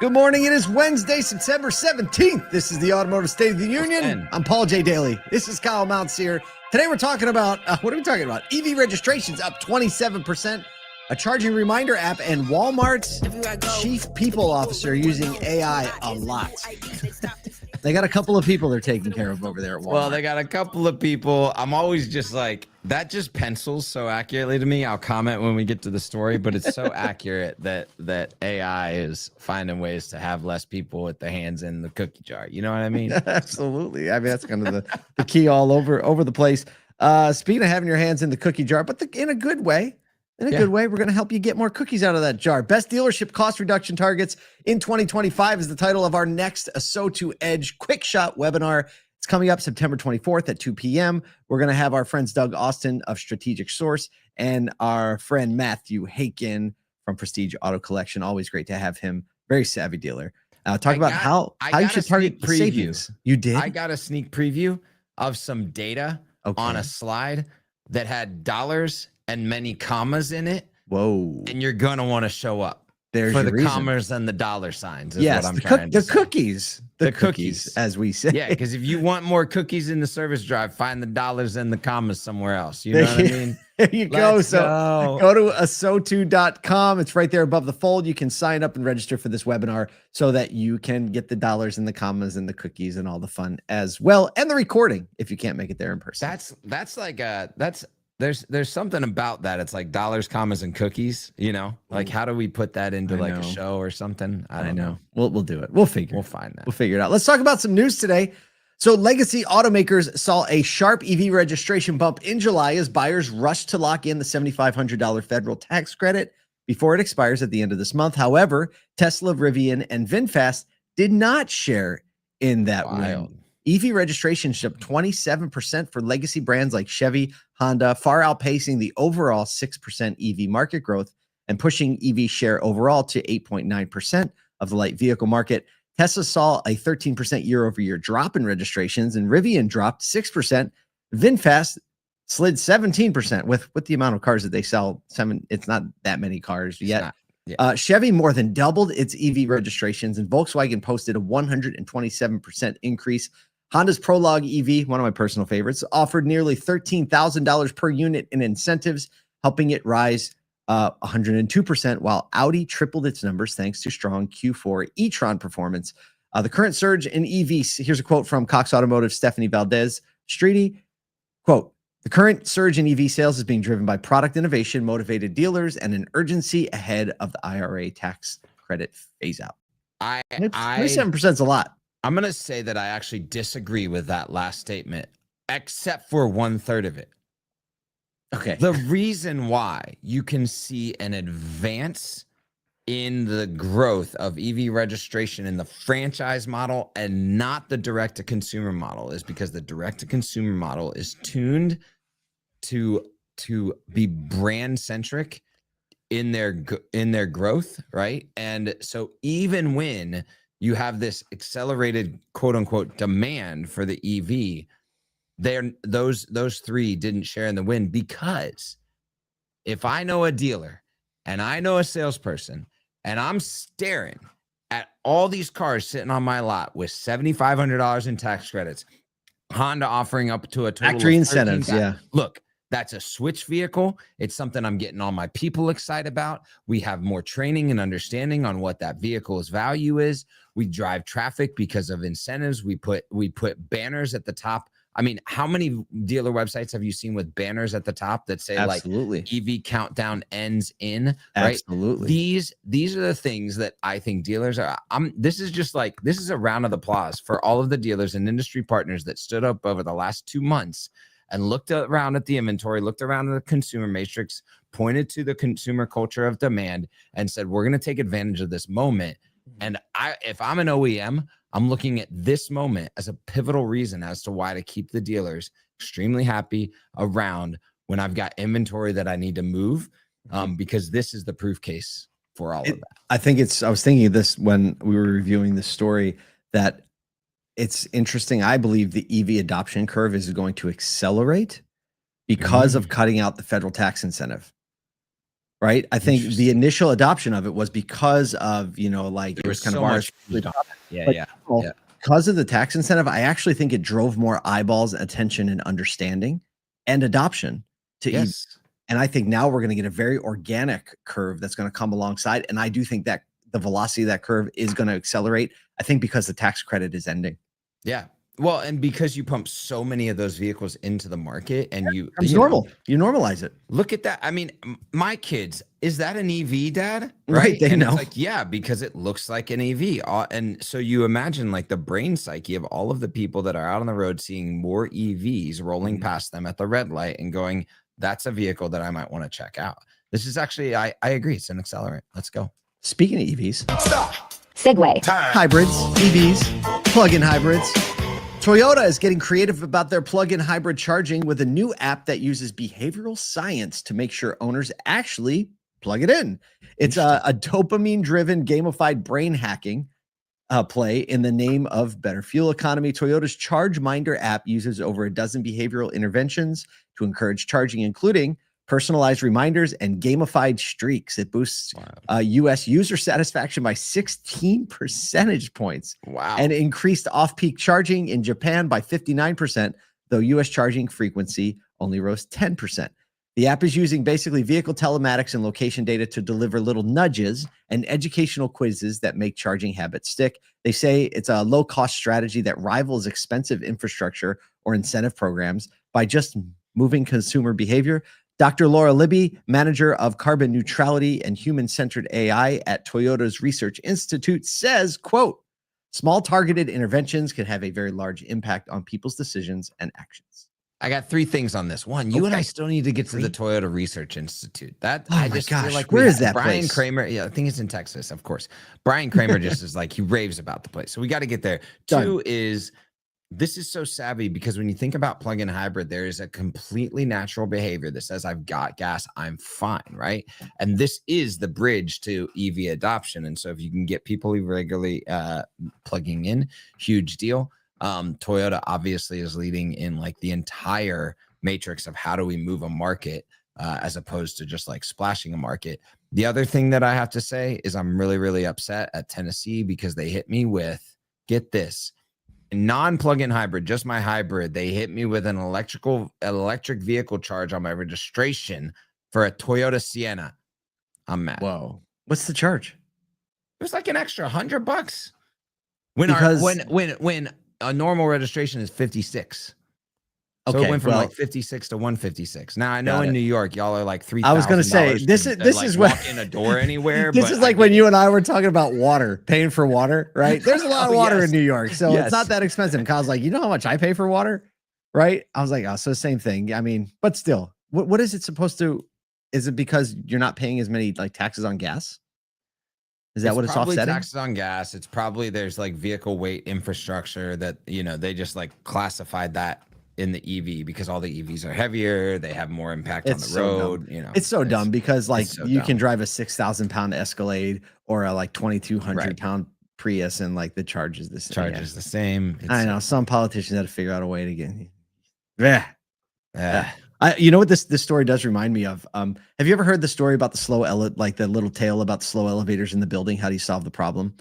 Good morning. It is Wednesday, September 17th. This is the Automotive State of the Union. I'm Paul J. Daly. This is Kyle Mountsier. Today we're talking about, what are we talking about? EV registrations up 27%, a charging reminder app, and Walmart's chief people officer using AI a lot. They got a couple of people they're taking care of over there at Walmart. Well, they got a couple of people. I'm always just like, that just pencils so accurately to me. I'll comment when we get to the story, but it's so accurate that AI is finding ways to have less people with their hands in the cookie jar. You know what I mean? Absolutely. I mean, that's kind of the key all over the place. Speaking of having your hands in the cookie jar, but in a good way. In a good way, we're going to help you get more cookies out of that jar. Best dealership cost reduction targets in 2025 is the title of our next So2 Edge Quick Shot webinar. It's coming up September 24th at 2 p.m. We're going to have our friends Doug Austin of Strategic Source and our friend Matthew Haken from Prestige Auto Collection. Always great to have him. Very savvy dealer. Talk about how you should target savings. You did? I got a sneak preview of some data on a slide that had dollars and many commas in it. Whoa. And you're going to want to show up for the commas and the dollar signs. Is what I'm trying to say. The cookies, as we say. Yeah, because if you want more cookies in the service drive, find the dollars and the commas somewhere else. You know what I mean? There you go. So go to so2.com. It's right there above the fold. You can sign up and register for this webinar so that you can get the dollars and the commas and the cookies and all the fun as well. And the recording if you can't make it there in person. There's something about that. It's like dollars, commas, and cookies, you know? Like, how do we put that into like a show or something? I don't know. We'll do it. We'll figure it out. Let's talk about some news today. So legacy automakers saw a sharp EV registration bump in July as buyers rushed to lock in the $7,500 federal tax credit before it expires at the end of this month. However, Tesla, Rivian, and VinFast did not share in that win. EV registration shipped 27% for legacy brands like Chevy, Honda, far outpacing the overall 6% EV market growth and pushing EV share overall to 8.9% of the light vehicle market. Tesla saw a 13% year-over-year drop in registrations, and Rivian dropped 6%. VinFast slid 17% with the amount of cars that they sell. It's not that many cars yet. Chevy more than doubled its EV registrations, and Volkswagen posted a 127% increase. Honda's Prologue EV, one of my personal favorites, offered nearly $13,000 per unit in incentives, helping it rise 102%, while Audi tripled its numbers thanks to strong Q4 e-tron performance. The current surge in EVs, here's a quote from Cox Automotive Stephanie Valdez-Streety, quote, "The current surge in EV sales is being driven by product innovation, motivated dealers, and an urgency ahead of the IRA tax credit phase out." 27% is a lot. I'm going to say that I actually disagree with that last statement, except for 1/3 of it. Okay. The reason why you can see an advance in the growth of EV registration in the franchise model and not the direct-to-consumer model is because the direct-to-consumer model is tuned to be brand-centric in their growth, right? And so even when you have this accelerated quote unquote demand for the EV, those three didn't share in the win, because if I know a dealer and I know a salesperson and I'm staring at all these cars sitting on my lot with $7,500 in tax credits, Honda offering up to a total factory of incentives. Yeah. Look, that's a switch vehicle. It's something I'm getting all my people excited about. We have more training and understanding on what that vehicle's value is. We drive traffic because of incentives. We put banners at the top. I mean, how many dealer websites have you seen with banners at the top that say like EV countdown ends in? Right? Absolutely. These are the things that I think dealers are. This is a round of applause for all of the dealers and industry partners that stood up over the last 2 months and looked around at the inventory, looked around at the consumer matrix, pointed to the consumer culture of demand, and said, we're going to take advantage of this moment. And if I'm an OEM, I'm looking at this moment as a pivotal reason as to why to keep the dealers extremely happy around when I've got inventory that I need to move, because this is the proof case for all of that. I was thinking of this when we were reviewing this story, that it's interesting. I believe the EV adoption curve is going to accelerate because of cutting out the federal tax incentive. right? I think the initial adoption of it was because of, like it was kind of ours. Yeah. Because of the tax incentive, I actually think it drove more eyeballs, attention, and understanding and adoption to EV. And I think now we're going to get a very organic curve that's going to come alongside. And I do think that the velocity of that curve is going to accelerate. I think because the tax credit is ending. Yeah. Well, and because you pump so many of those vehicles into the market and you normalize it. Look at that. I mean, my kids, is that an EV, Dad? Right. They know. It's like, yeah, because it looks like an EV. And so you imagine like the brain psyche of all of the people that are out on the road seeing more EVs rolling past them at the red light and going, that's a vehicle that I might want to check out. This is actually, I agree. It's an accelerant. Let's go. Speaking of EVs. Stop. Segue. Hybrids, EVs, plug-in hybrids. Toyota is getting creative about their plug-in hybrid charging with a new app that uses behavioral science to make sure owners actually plug it in. It's a dopamine-driven gamified brain hacking play in the name of better fuel economy. Toyota's ChargeMinder app uses over a dozen behavioral interventions to encourage charging, including personalized reminders and gamified streaks. It boosts U.S. user satisfaction by 16 percentage points. Wow. And increased off-peak charging in Japan by 59%, though U.S. charging frequency only rose 10%. The app is using basically vehicle telematics and location data to deliver little nudges and educational quizzes that make charging habits stick. They say it's a low-cost strategy that rivals expensive infrastructure or incentive programs by just moving consumer behavior. Dr. Laura Libby, manager of carbon neutrality and human-centered AI at Toyota's Research Institute, says, quote, small targeted interventions can have a very large impact on people's decisions and actions. I got 3 things on this. One, you and I still need to get to the Toyota Research Institute. I just feel like where is that Brian place? Kramer. Yeah, I think it's in Texas, of course. Brian Kramer just is like, he raves about the place. So we got to get there. Done. 2 is, this is so savvy because when you think about plug-in hybrid, there is a completely natural behavior that says, I've got gas, I'm fine, right? And this is the bridge to EV adoption. And so if you can get people regularly plugging in, huge deal. Toyota obviously is leading in like the entire matrix of how do we move a market as opposed to just like splashing a market. The other thing that I have to say is I'm really, really upset at Tennessee because they hit me with, get this, non-plug-in hybrid, just my hybrid. They hit me with an electric vehicle charge on my registration for a Toyota Sienna. I'm mad. Whoa. What's the charge? It was like an extra $100. When a normal registration is 56. So it went from like 56 to 156. Now I know in New York, y'all are like $3,000. I was going to say this is walk in a door anywhere. This is like when you and I were talking about water, paying for water, right? There's a lot of water in New York, so it's not that expensive. And Kyle's like, you know how much I pay for water, right? I was like, oh, so same thing. I mean, but still, what is it supposed to? Is it because you're not paying as many like taxes on gas? Is that what it's offsetting? Taxes on gas. It's probably there's like vehicle weight infrastructure that they just like classified that in the EV because all the EVs are heavier, they have more impact on the road. It's so dumb because like you can drive a 6,000 pound Escalade or a like 2,200 pound Prius and like the charge is the same. Charge is the same. I know some politicians had to figure out a way to get. You know what this story does remind me of? Have you ever heard the story about the like the little tale about the slow elevators in the building? How do you solve the problem?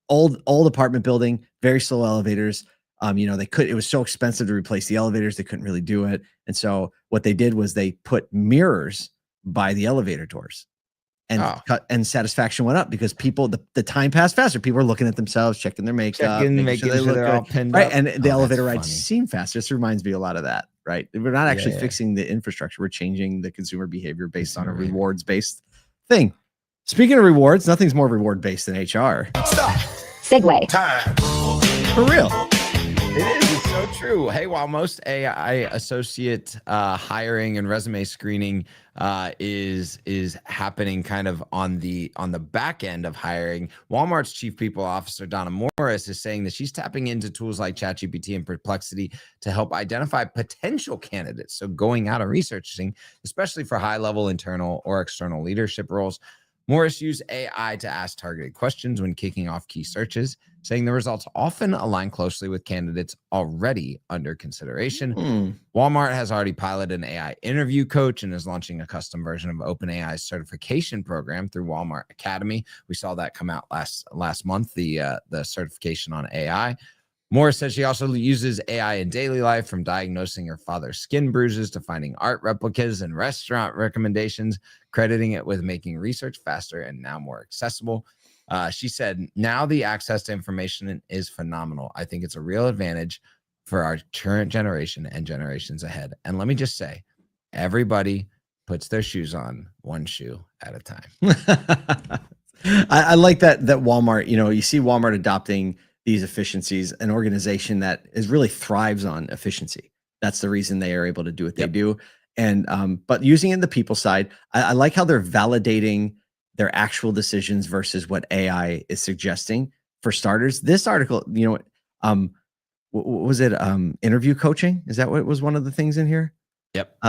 Old apartment building, very slow elevators. It was so expensive to replace the elevators, they couldn't really do it. And so what they did was they put mirrors by the elevator doors and satisfaction went up because people, the time passed faster. People were looking at themselves, checking their makeup, making sure they're all pinned up. And the elevator rides seem faster. This reminds me a lot of that, right? We're not actually fixing the infrastructure. We're changing the consumer behavior based on a rewards-based thing. Speaking of rewards, nothing's more reward-based than HR. Stop. Segue. Time. For real. It is. It's so true. Hey, while most AI associate hiring and resume screening is happening kind of on the back end of hiring, Walmart's chief people officer Donna Morris is saying that she's tapping into tools like ChatGPT and Perplexity to help identify potential candidates. So going out and researching, especially for high-level internal or external leadership roles. Morris used AI to ask targeted questions when kicking off key searches, saying the results often align closely with candidates already under consideration. Walmart has already piloted an AI interview coach and is launching a custom version of OpenAI's certification program through Walmart Academy. We saw that come out last month, the certification on AI. Morris says she also uses AI in daily life, from diagnosing her father's skin bruises to finding art replicas and restaurant recommendations, crediting it with making research faster and now more accessible. She said, now the access to information is phenomenal. I think it's a real advantage for our current generation and generations ahead. And let me just say, everybody puts their shoes on one shoe at a time. I like that Walmart, you see Walmart adopting these efficiencies, an organization that really thrives on efficiency. That's the reason they are able to do what they do. And but using it in the people side, I like how they're validating their actual decisions versus what AI is suggesting. For starters, this article, what was it? Interview coaching? Is that what was one of the things in here? Yep.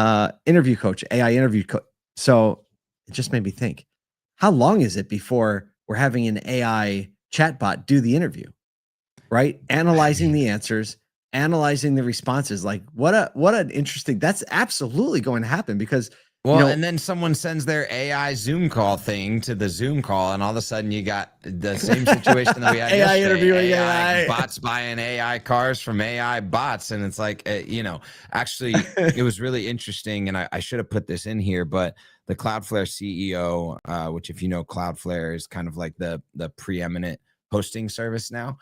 Interview coach, AI interview coach. So it just made me think, how long is it before we're having an AI chatbot do the interview? Right? Analyzing the answers, analyzing the responses. Like what an interesting, that's absolutely going to happen because, and then someone sends their AI Zoom call thing to the Zoom call, and all of a sudden you got the same situation that we had AI yesterday. interviewing AI bots buying AI cars from AI bots. And it's like, actually it was really interesting. And I should have put this in here, but the Cloudflare CEO, which if you know, Cloudflare is kind of like the preeminent hosting service now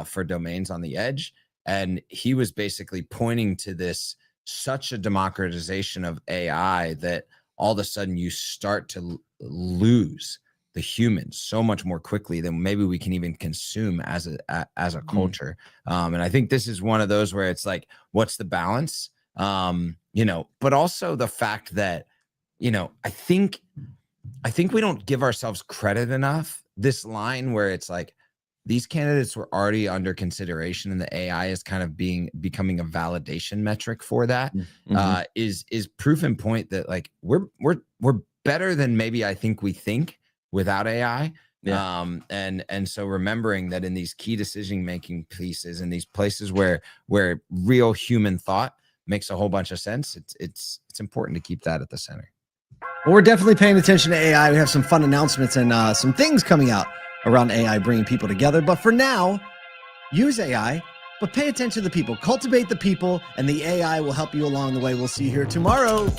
for domains on the edge. And he was basically pointing to this, such a democratization of AI that all of a sudden you start to lose the humans so much more quickly than maybe we can even consume as a culture. And I think this is one of those where it's like, what's the balance? But also the fact that, I think we don't give ourselves credit enough. This line where it's like, these candidates were already under consideration, and the AI is kind of becoming a validation metric for that. Is proof in point that like we're better than maybe I think we think without AI. And so remembering that in these key decision making pieces, in these places where real human thought makes a whole bunch of sense, it's important to keep that at the center. Well, we're definitely paying attention to AI. We have some fun announcements and some things coming out around AI bringing people together. But for now, use AI, but pay attention to the people. Cultivate the people, and the AI will help you along the way. We'll see you here tomorrow.